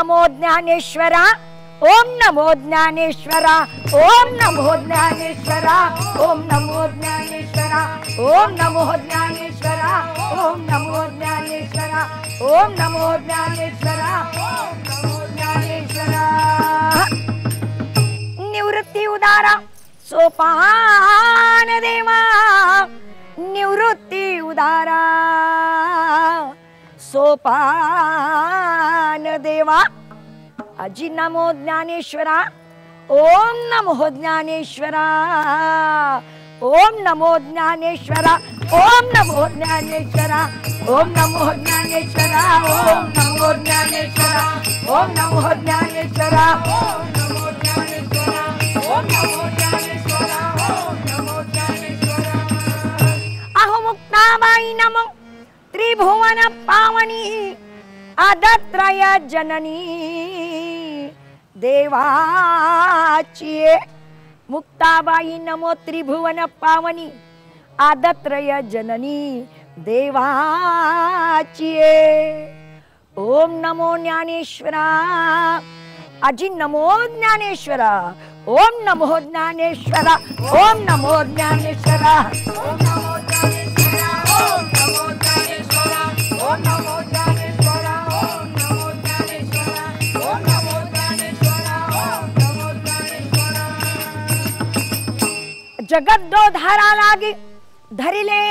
नमो ज्ञानेश्वरा, ओम नमो ज्ञानेश्वरा, ओम नमो ज्ञानेश्वरा, ओम नमो ज्ञानेश्वरा, ओम नमो ज्ञानेश्वरा, ओम नमो ज्ञानेश्वरा, ओम नमो ज्ञानेश्वरा, ओम नमो ज्ञानेश्वरा। निवृत्ती उदारा सोपान देवा, निवृत्ती उदारा सोपान देवा। अजी नमो ज्ञानेश्वरा, ओम नमो ज्ञानेश्वरा, ओम नमो ज्ञानेश्वरा, ओम नमो ज्ञानेश्वरा, ओम नमो ज्ञानेश्वरा, ओम नमो ज्ञानेश्वरा, ओम नमो ज्ञानेश्वरा, ओम नमो ज्ञानेश्वरा, ओम नमो ज्ञानेश्वरा, ओम नमो ज्ञानेश्वरा। अहो मुक्ताबाई नमो त्रिभुवन पावनी, आदत्रय जननी देवाची। मुक्ताबाई नमो त्रिभुवन पावनी, आदत्रय जननी देवाची। ओम नमो ज्ञानेश्वरा, अजी नमो ज्ञानेश्वरा, ओम नमो ज्ञानेश्वरा, ओम नमो ज्ञानेश्वरा, ओम नमो ज्ञानेश्वरा, ओम नमो ज्ञानेश्वरा, ओम नमो ज्ञानेश्वरा, ओम नमो ज्ञानेश्वरा, ओम नमो ज्ञानेश्वरा, ओम नमो ज्ञानेश्वरा। जगत दो धारा लागी धरिले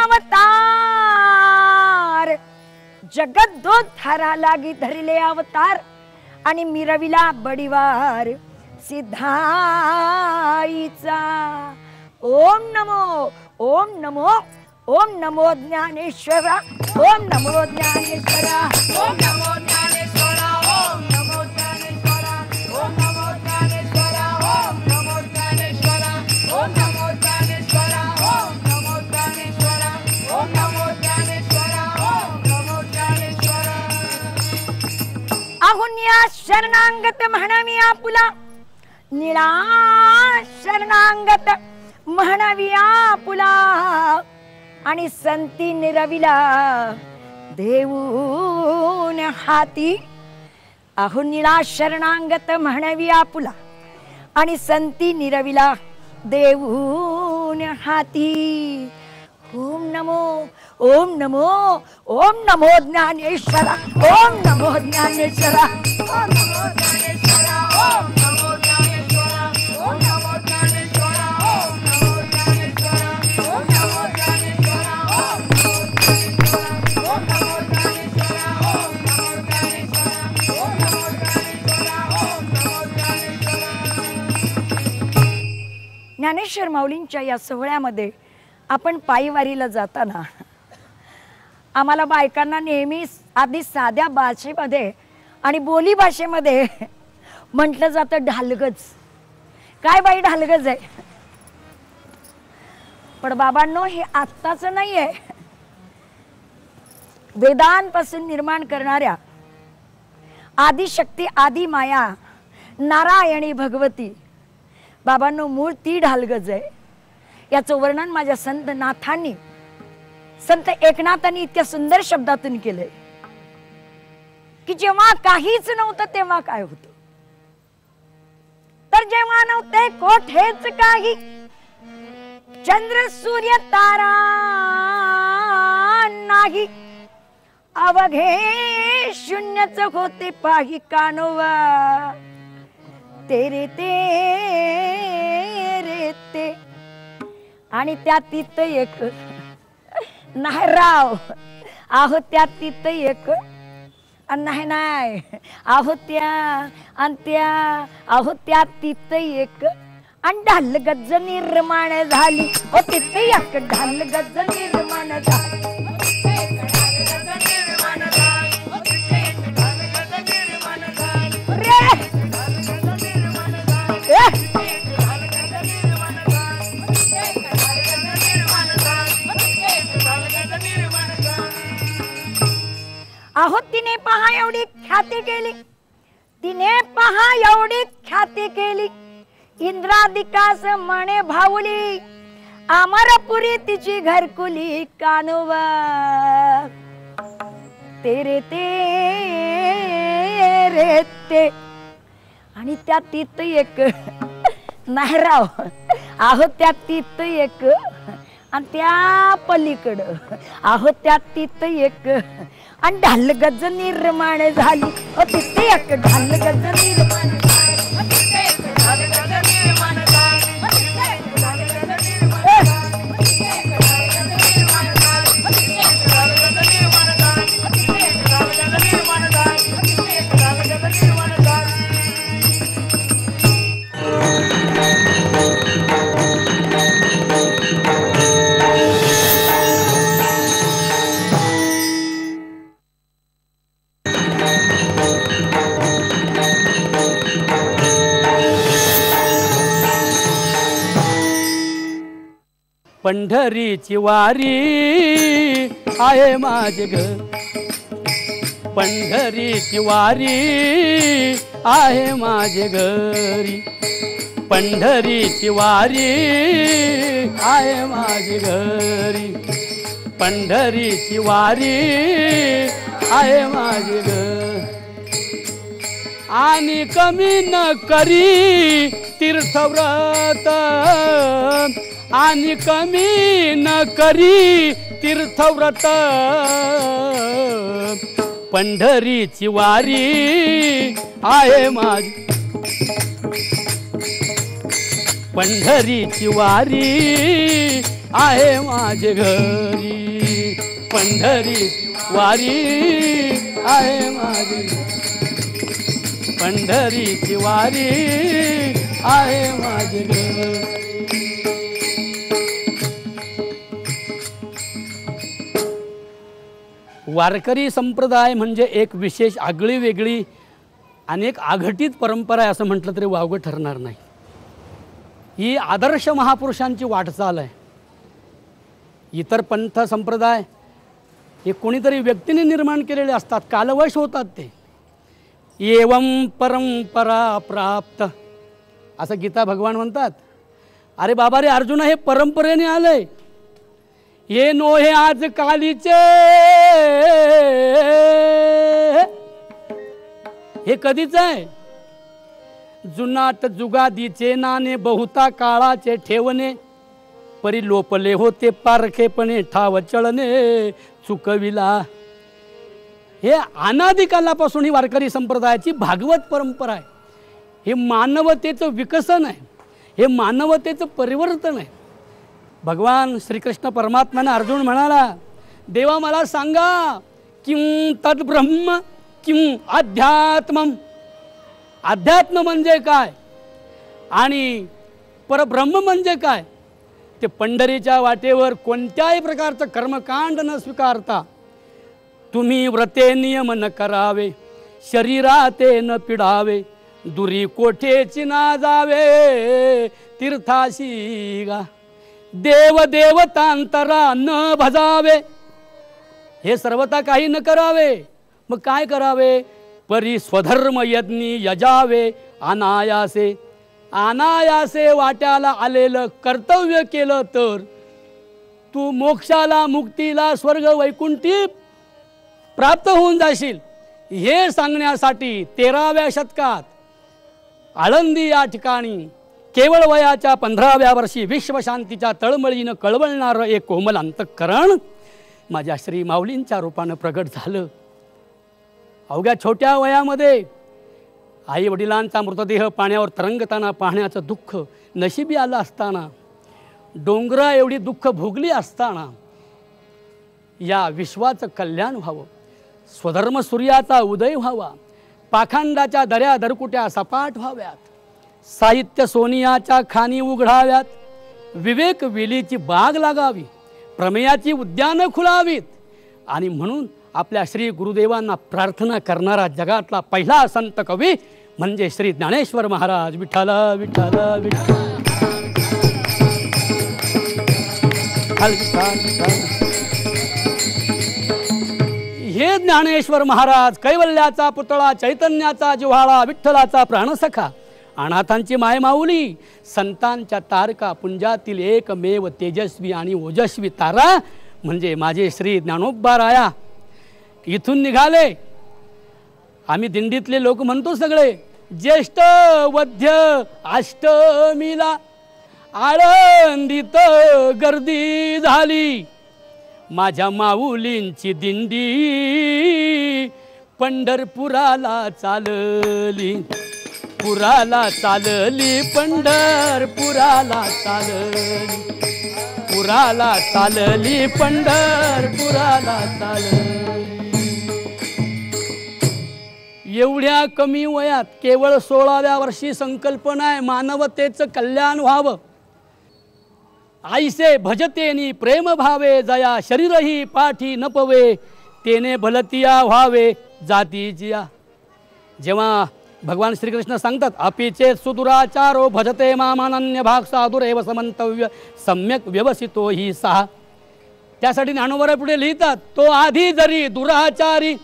अवतार, जगत दो धारा लागी धरिले अवतार, आणि मिरविला बडिवार सिद्धाईचा। ओम नमो, ओम नमो, ओम नमो ज्ञानेश्वरा, ओम नमो ज्ञानेश्वरा, ओम नमो ज्ञानेश्वरा, ओम नमो ज्ञानेश्वरा, ओम नमो ज्ञानेश्वरा, ओम नमो ज्ञानेश्वरा, ओम नमो ज्ञानेश्वरा, ओम नमो ज्ञानेश्वरा, ओम नमो ज्ञानेश्वरा, ओम नमो ज्ञानेश्वरा। अहुन्या शरणांगत म्हणवी आपुला, निळा शरणांगत म्हणवी आपुला, आणि संती निरविला देऊन हाती। अहो निळा शरणांगत म्हणवी आपुला, आणि संती निरविला देऊन हाती। ओम नमो, ओम नमो, ओम नमो ज्ञानेश्वरा, ओम नमो ज्ञानेश्वरा, ओम नमो ज्ञानेश्वरा, ओम नमो ज्ञानेश्वरा, ओम नमो ज्ञानेश्वरा, ओम नमो ज्ञानेश्वरा, ओम नमो ज्ञानेश्वरा, ओम नमो ज्ञानेश्वरा, ओम नमो ज्ञानेश्वरा, ओम नमो ज्ञानेश्वरा, ओम नमो ज्ञानेश्वरा, ओम नमो ज्ञानेश्वरा। ज्ञानेश्वर माऊलींच्या या सोहळ्यामध्ये आपण पायीवारीला जाताना आम्हाला बायकांना नेहमी आधी साध्या भाषेमध्ये आणि बोली भाषेमध्ये म्हटलं जातं ढालगज। काय बाई ढालगज आहे? पण बाबांनो हे आत्ताच नाही आहे, वेदांपासून निर्माण करणाऱ्या आदिशक्ती आदि माया नारायणी भगवती बाबांनो मूळ ती ढालगज आहे। याचं वर्णन माझ्या संत नाथांनी, संत एकनाथांनी इतक्या सुंदर शब्दातून केलंय की जेव्हा काहीच नव्हतं तेव्हा काय होतं, तर जेव्हा नव्हते कोठेच काही, चंद्र सूर्य तारा नाही, अवघे शून्यच होते पाही कानोवा, तेरे तेरे ते। आणि त्या तिथं एक नाही राव, आहो त्या तिथं एक नाही नाही, आहो त्या अंत्या, आहो त्या तिथं एक आणि ढालगज निर्माण झाली, हो तिथं एक ढालगज निर्माण झाली। अहो तिने पहा एवढी ख्याती केली, तिने पहा एवढी ख्याती केली, इंद्रादिकास म्हणे भाऊली, अमरपुरी तिची घरकुली कानोबा, तेरे तेरे रे ते. आणि त्या तीत एक नाही राव, आहो त्या तीत एक आणि त्या पलीकडं आहो त्या तीत एक आणि ढालगज निर्माण झाली. तिथे एक ढालगज निर्माण पंढरीची वारी आहे माझे घर, पंढरीची वारी आहे माझे घरी, पंढरीची वारी आहे माझे घरी, पंढरीची वारी आहे माझे घर. आणि कमी न करी तीर्थव्रत, आणि कमी न करी तीर्थव्रत, पंढरीची वारी आहे माझी, पंढरीची वारी आहे माझे घरी, पंढरीची वारी आहे माझे, पंढरीची वारी आहे माझे घर. वारकरी संप्रदाय म्हणजे एक विशेष आगळी वेगळी आणि एक आघटित परंपरा आहे असं म्हटलं तरी वावगं ठरणार नाही. ही आदर्श महापुरुषांची वाटचाल आहे. इतर पंथ संप्रदाय हे कोणीतरी व्यक्तीने निर्माण केलेले असतात, कालवश होतात ते. एवं परंपरा प्राप्त असं गीता भगवान म्हणतात. अरे बाबा रे अर्जुन, हे परंपरेने आलंय, ये नो हे आज कालीचे, हे कधीच आहे. जुनाट जुगादीचे नाणे बहुता काळाचे ठेवणे, परी लोपले होते पारखेपणे ठाव चळणे चुकविला. हे अनादिकालापासून ही वारकरी संप्रदायाची भागवत परंपरा आहे. हे मानवतेचं विकसन आहे, हे मानवतेचं परिवर्तन आहे. भगवान श्रीकृष्ण परमात्म्याने अर्जुन म्हणाला, देवा मला सांगा, किं तद ब्रह्म किं अध्यात्मम. अध्यात्म म्हणजे काय आणि परब्रह्म म्हणजे काय. ते पंढरीच्या वाटेवर कोणत्याही प्रकारचं कर्मकांड न स्वीकारता तुम्ही व्रते नियम न करावे, शरीराते न पिडावे, दुरी कोठेची ना जावे, तीर्थाशी गा देव देवतांतरा न भजावे. हे सर्वता काही न करावे, मग काय करावे. परी स्वधर्म यज्ञी यजावे अनायासे. अनायासे वाट्याला आलेलं कर्तव्य केलं तर तू मोक्षाला, मुक्तीला, स्वर्ग वैकुंठी प्राप्त होऊन जाशील. हे सांगण्यासाठी 13व्या शतकात आळंदी या ठिकाणी केवळ वयाच्या 15व्या वर्षी विश्वशांतीच्या तळमळीनं कळवळणारं एक कोमल अंतःकरण माझ्या श्री माऊलींच्या रूपानं प्रगट झालं. अवघ्या छोट्या वयामध्ये आई वडिलांचा मृतदेह पाण्यावर तरंगताना पाहण्याचं दुःख नशिबी आलं असताना, डोंगरा एवढी दुःख भोगली असताना, या विश्वाचं कल्याण व्हावं, स्वधर्म सूर्याचा उदय व्हावा, पाखंडाच्या दऱ्या दरकुट्या सपाट व्हाव्यात, साहित्य सोनियाच्या खाणी उघडाव्यात, विवेक वेलीची बाग लागावी, प्रमेयाची उद्यानं खुलावीत. आणि म्हणून आपल्या श्री गुरुदेवांना प्रार्थना करणारा जगातला पहिला संत कवी म्हणजे श्री ज्ञानेश्वर महाराज. विठ्ठल विठ्ठल विठ्ठल. हे ज्ञानेश्वर महाराज कैवल्याचा पुतळा, चैतन्याचा जिव्हाळा, विठ्ठलाचा प्राणसखा, अनाथांची मायमाऊली, संतांच्या तारका पुंजातील एकमेव तेजस्वी आणि ओजस्वी तारा म्हणजे माझे श्री ज्ञानोबा राया. इथून निघाले आम्ही दिंडीतले लोक म्हणतो सगळे, ज्येष्ठ वद्य अष्टमीला आळंदीत गर्दी झाली, माझ्या माऊलींची दिंडी पंढरपुराला चालली, पुराला चालली, पंढरपुराला चालली, पुराला चालली, पंढरपुराला चालली. एवढ्या कमी वयात केवळ 16व्या वर्षी संकल्पना आहे मानवतेचं कल्याण व्हावं. आईसे भजतेनी प्रेम भावे, जया शरीरही पाठी न पवे, तेने भलतिया व्हावे जातीजिया. जेव्हा भगवान श्रीकृष्ण सांगतात अपिचे सुदुराचारो भजते मामानन्य भाग साधुरेव समंतव्य सम्यक व्यवसितो ही सहा. त्यासाठी ज्ञानोबा पुढे लिहितात, तो आधी जरी दुराचारी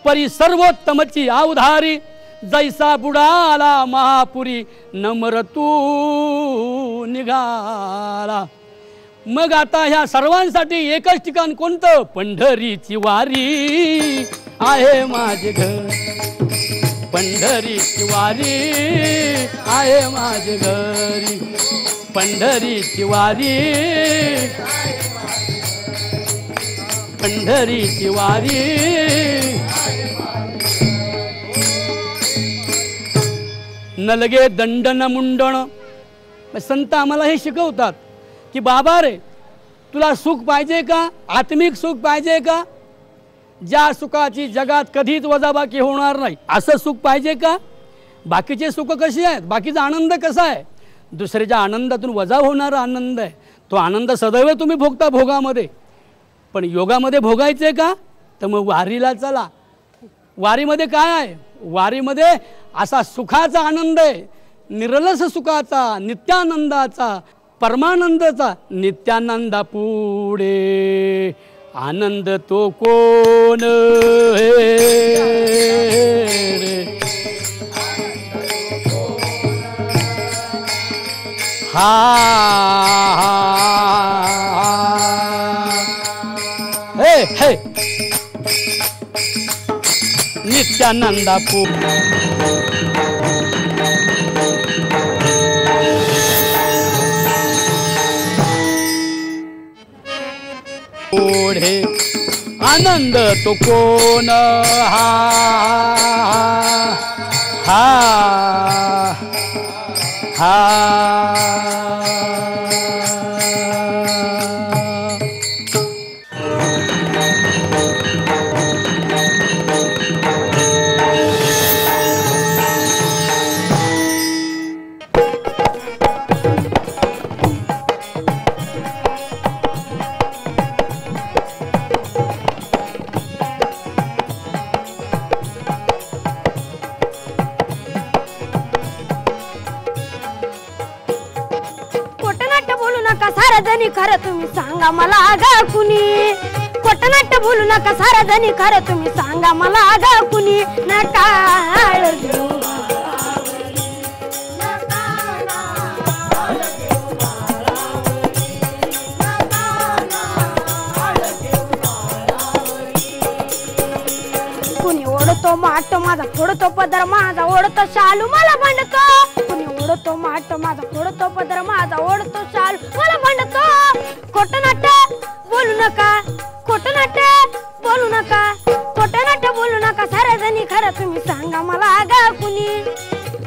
परी सर्वोत्तमची अवधारी, जैसा बुडाला महापुरी नम्र तू निघाला. मग आता ह्या सर्वांसाठी एकच ठिकाण कोणतं? पंढरीची वारी आहे माझे घर, पंढरीची वारी आहे माझे घरी, पंढरीची वारी, पंढरीची वारी. न लगे दंडन मुंडण. संत आम्हाला हे शिकवतात की बाबा रे, तुला सुख पाहिजे का? आत्मिक सुख पाहिजे का? ज्या सुखाची जगात कधीच वजाबाकी होणार नाही असं सुख पाहिजे का? बाकीचे सुख कसे आहेत? बाकीचा आनंद कसा आहे? दुसऱ्याच्या आनंदातून वजा होणारा आनंद आहे. तो आनंद सदैव तुम्ही भोगता भोगामध्ये. पण योगामध्ये भोगायचे का? तर मग वारीला चला. वारीमध्ये काय आहे? वारीमध्ये असा सुखाचा आनंद आहे, निरलस सुखाचा, नित्यानंदाचा, परमानंदाचा. नित्यानंदा पुढे आनंद तो कोण हे? हा हे हे नित्यानंदा पुढे आनंद तो कोण? हा हा हा. सारजणी खरं तुम्ही सांगा मला आगा कुणी. खोटनाट्य बोलू नका सारजणी खरं तुम्ही सांगा मला आगा कुणी. नका कुणी ओढतो माट माझा फोडतो पदर माझा ओढतो शालू मला भांडतो. कुणी ओढतो माट माझा फोडतो पदर माझा ओढतो शालू मला भांडतो. खोटनाट्य बोलू नका, खोटनाट्य बोलू नका, खोटनाट्य बोलू नका सारजणी खरं तुम्ही सांगा मला आगा कुणी.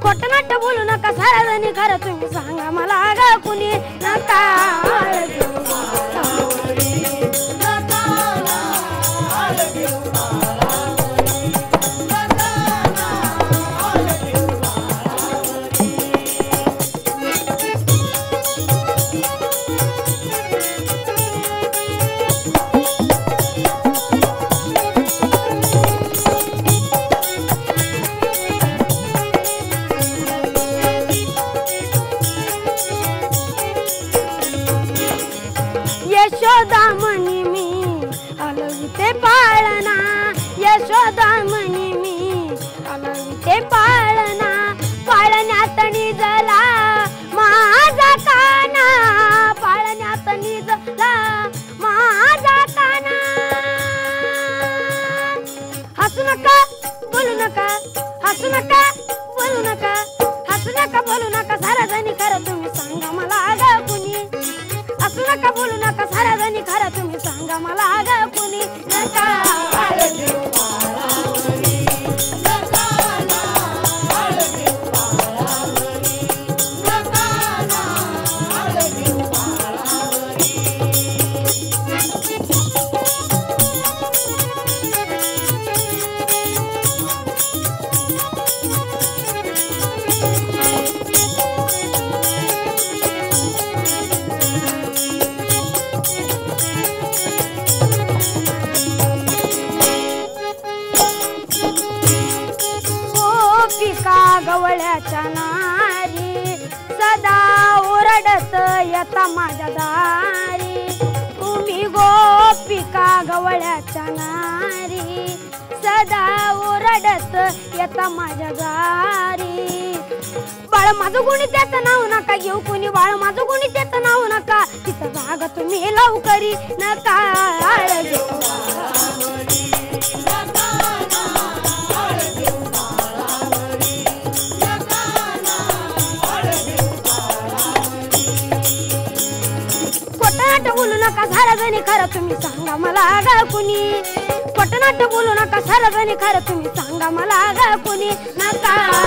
खोटनाट्य बोलू नका सारजणी खरं तुम्ही सांगा मला आगा कुणी. नका हसू नका बोलू नका हसू नका बोलू नका सारा जणी खरं तुम्ही सांगा मला ग कुणी हसू नका बोलू नका सारा जणी खरं तुम्ही सांगा मला ग कुणी नका गवळ्याच्या नारी सदा ओरडत येता माझ्या दारी तुम्ही गोपिका गवळ्याच्या नारी सदा ओरडत येता माझ्या दारी बाळ माझं गुणी त्याचं नाव नका घेऊ कुणी बाळ माझं गुणी त्याचं नाव नका तिथं जागा तुम्ही लवकरी नका बोलू नका सारा जणी खरं तुम्ही सांगा मला ग कुणी पटनाट बोलू नका सारा जणी खरं तुम्ही सांगा मला ग कुणी नका